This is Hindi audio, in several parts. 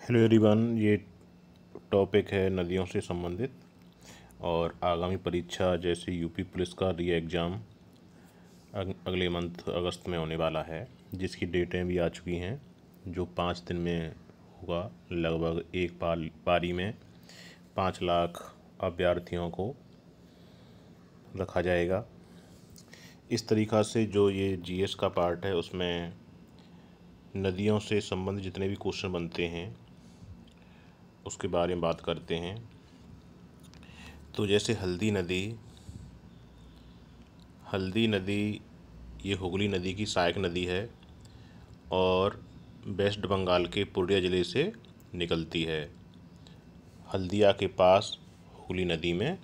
हेलो एवरीवन, ये टॉपिक है नदियों से संबंधित। और आगामी परीक्षा जैसे यूपी पुलिस का री एग्ज़ाम अगले मंथ अगस्त में होने वाला है, जिसकी डेटें भी आ चुकी हैं, जो 5 दिन में होगा। लगभग एक पारी में 5 लाख अभ्यर्थियों को रखा जाएगा। इस तरीक़ा से जो ये जीएस का पार्ट है, उसमें नदियों से संबंधित जितने भी क्वेश्चन बनते हैं उसके बारे में बात करते हैं। तो जैसे हल्दी नदी ये हुगली नदी की सहायक नदी है और वेस्ट बंगाल के पूर्णिया ज़िले से निकलती है। हल्दिया के पास हुगली नदी में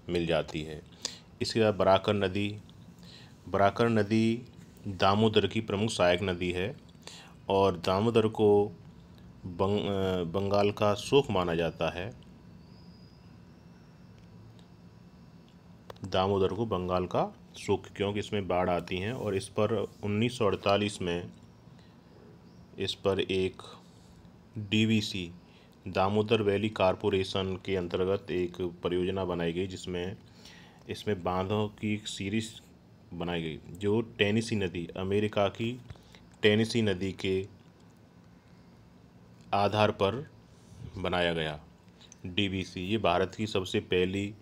मिल जाती है। इसके बाद बराकर नदी दामोदर की प्रमुख सहायक नदी है और दामोदर को बंगाल का शोक माना जाता है। दामोदर को बंगाल का शोक, क्योंकि इसमें बाढ़ आती हैं और इस पर 1948 में इस पर एक डीवीसी दामोदर वैली कारपोरेशन के अंतर्गत एक परियोजना बनाई गई, जिसमें इसमें बांधों की एक सीरीज बनाई गई, जो टेनेसी नदी, अमेरिका की टेनेसी नदी के आधार पर बनाया गया। डीवीसी ये भारत की सबसे पहली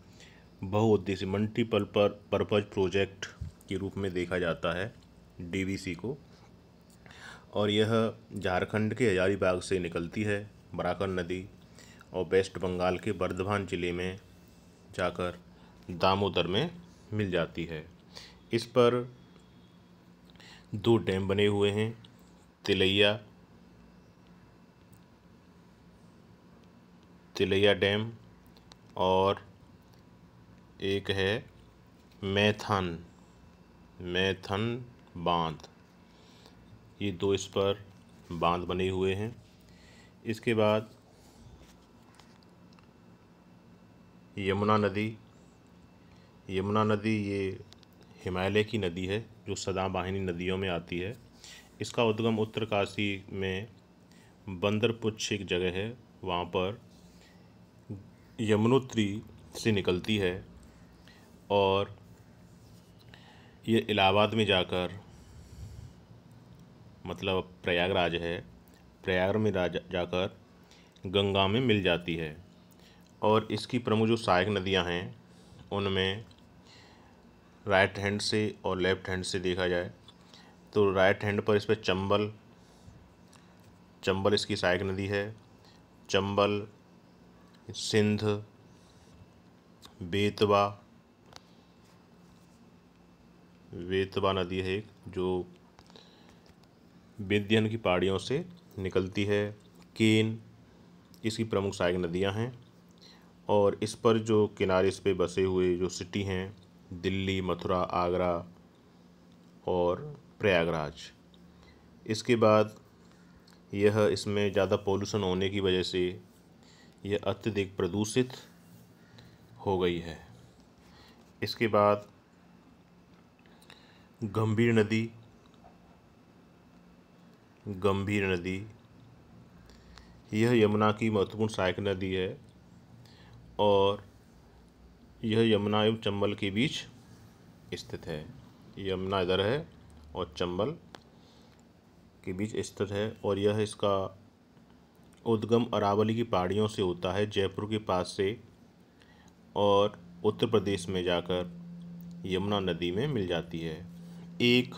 बहुउद्देशीय पर्पज प्रोजेक्ट के रूप में देखा जाता है डीवीसी को। और यह झारखंड के हजारीबाग से निकलती है बराकर नदी और वेस्ट बंगाल के बर्धमान ज़िले में जाकर दामोदर में मिल जाती है। इस पर 2 डैम बने हुए हैं, तिलैया डैम और एक है मैथन बांध। ये 2 इस पर बांध बने हुए हैं। इसके बाद यमुना नदी ये हिमालय की नदी है, जो सदाबहानी नदियों में आती है। इसका उद्गम उत्तरकाशी में बंदरपुच्छ एक जगह है, वहाँ पर यमुनोत्री से निकलती है और ये इलाहाबाद में जाकर, मतलब प्रयागराज है, प्रयाग में जाकर गंगा में मिल जाती है। और इसकी प्रमुख जो सहायक नदियां हैं, उनमें राइट हैंड से और लेफ्ट हैंड से देखा जाए तो राइट हैंड पर इस पर चंबल इसकी सहायक नदी है। चंबल, सिंध, बेतवा नदी है एक, जो विंध्य की पहाड़ियों से निकलती है। केन इसकी प्रमुख सहायक नदियां हैं और इस पर जो किनारे इस पे बसे हुए जो सिटी हैं, दिल्ली, मथुरा, आगरा और प्रयागराज। इसके बाद यह इसमें ज़्यादा पोल्यूशन होने की वजह से यह अत्यधिक प्रदूषित हो गई है। इसके बाद गंभीर नदी यह यमुना की महत्वपूर्ण सहायक नदी है और यह यमुना एवं चंबल के बीच स्थित है। यमुना इधर है और चंबल के बीच स्थित है और यह इसका उद्गम अरावली की पहाड़ियों से होता है, जयपुर के पास से, और उत्तर प्रदेश में जाकर यमुना नदी में मिल जाती है। एक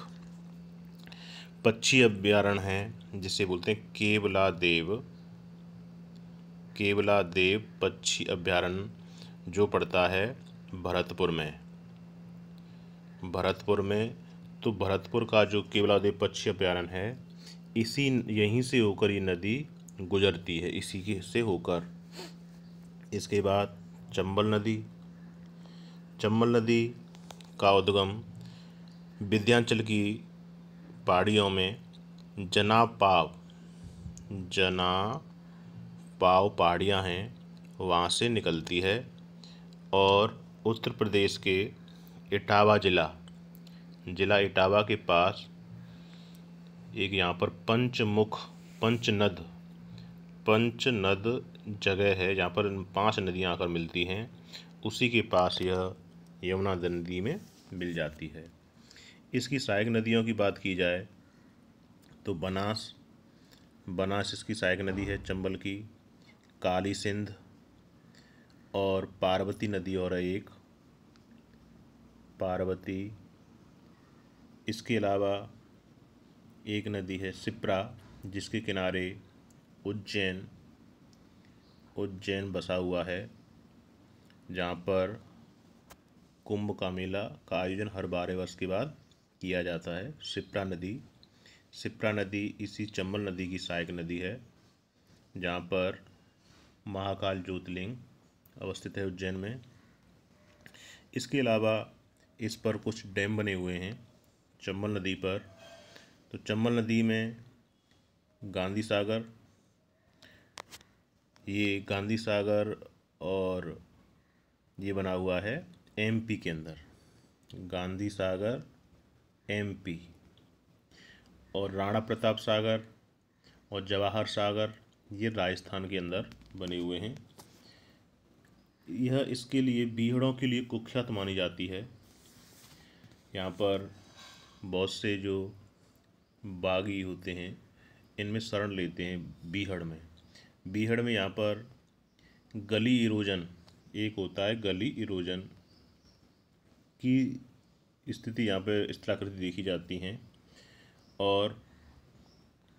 पक्षी अभ्यारण्य है जिसे बोलते हैं केवला देव पक्षी अभ्यारण्य, जो पड़ता है भरतपुर में। तो भरतपुर का जो केवला देव पक्षी अभ्यारण्य है, यहीं से होकर ये नदी गुजरती है, इसी के से होकर। इसके बाद चंबल नदी का उद्गम विंध्याचल की पहाड़ियों में जनापाव पहाड़ियाँ हैं, वहाँ से निकलती है और उत्तर प्रदेश के इटावा जिला इटावा के पास एक यहाँ पर पंचनद पंचनद जगह है जहाँ पर 5 नदियाँ आकर मिलती हैं, उसी के पास यह यमुना नदी में मिल जाती है। इसकी सहायक नदियों की बात की जाए तो बनास इसकी सहायक नदी है चंबल की, काली सिंध और पार्वती नदी और एक पार्वती। इसके अलावा एक नदी है शिप्रा जिसके किनारे उज्जैन बसा हुआ है, जहाँ पर कुंभ का मेला का आयोजन हर 12 वर्ष के बाद किया जाता है। शिप्रा नदी इसी चंबल नदी की सहायक नदी है, जहाँ पर महाकाल ज्योतिर्लिंग अवस्थित है उज्जैन में। इसके अलावा इस पर कुछ डैम बने हुए हैं चंबल नदी पर। तो चंबल नदी में गांधी सागर और ये बना हुआ है एमपी के अंदर, गांधी सागर एमपी, और राणा प्रताप सागर और जवाहर सागर ये राजस्थान के अंदर बने हुए हैं। यह इसके लिए बीहड़ों के लिए कुख्यात मानी जाती है। यहाँ पर बहुत से जो बागी होते हैं इनमें शरण लेते हैं बीहड़ में यहाँ पर गली इरोजन एक होता है, गली इरोजन की स्थिति यहाँ पर स्थलाकृति देखी जाती हैं, और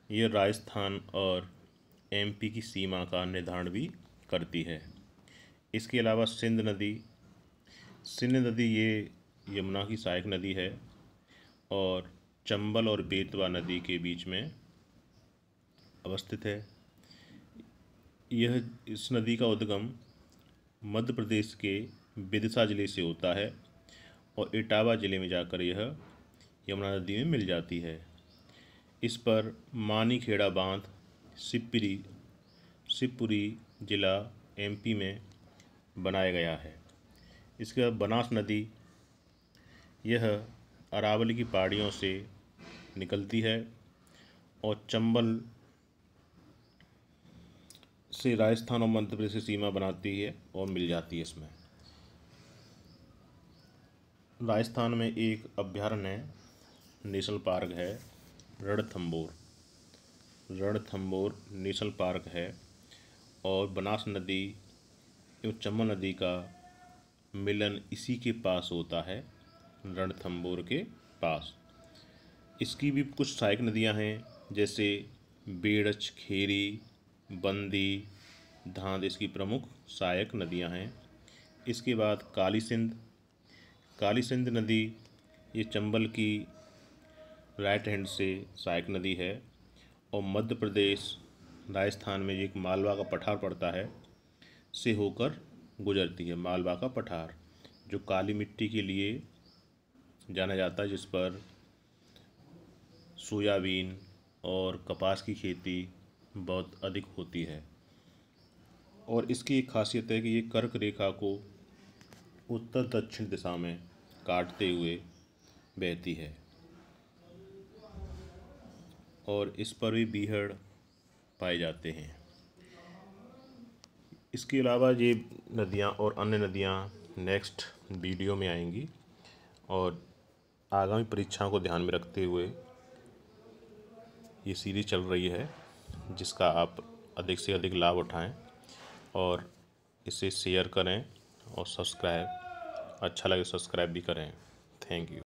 ये राजस्थान और एमपी की सीमा का निर्धारण भी करती है। इसके अलावा सिंध नदी ये यमुना की सहायक नदी है और चंबल और बेतवा नदी के बीच में अवस्थित है। इस नदी का उद्गम मध्य प्रदेश के विदिशा जिले से होता है और इटावा जिले में जाकर यह यमुना नदी में मिल जाती है। इस पर मानीखेड़ा बांध शिवपुरी जिला एमपी में बनाया गया है। इसके बाद बनास नदी यह अरावली की पहाड़ियों से निकलती है और चंबल से राजस्थान और मध्य प्रदेश से सीमा बनाती है और मिल जाती है इसमें। राजस्थान में एक अभयारण्य नेशनल पार्क है रणथंभौर नेशनल पार्क है, और बनास नदी एवं चंबल नदी का मिलन इसी के पास होता है, रणथंभौर के पास। इसकी भी कुछ सहायक नदियां हैं जैसे बेड़च, खेरी, बंदी, धांध इसकी प्रमुख सहायक नदियां हैं। इसके बाद काली सिंध नदी ये चंबल की राइट हैंड से सहायक नदी है और मध्य प्रदेश राजस्थान में एक मालवा का पठार पड़ता है से होकर गुजरती है। मालवा का पठार जो काली मिट्टी के लिए जाना जाता है, जिस पर सोयाबीन और कपास की खेती बहुत अधिक होती है, और इसकी एक खासियत है कि ये कर्क रेखा को उत्तर दक्षिण दिशा में काटते हुए बहती है, और इस पर भी बीहड़ पाए जाते हैं। इसके अलावा ये नदियाँ और अन्य नदियाँ नेक्स्ट वीडियो में आएंगी, और आगामी परीक्षाओं को ध्यान में रखते हुए ये सीरीज चल रही है, जिसका आप अधिक से अधिक लाभ उठाएं और इसे शेयर करें और सब्सक्राइब, अच्छा लगे सब्सक्राइब भी करें। Thank you.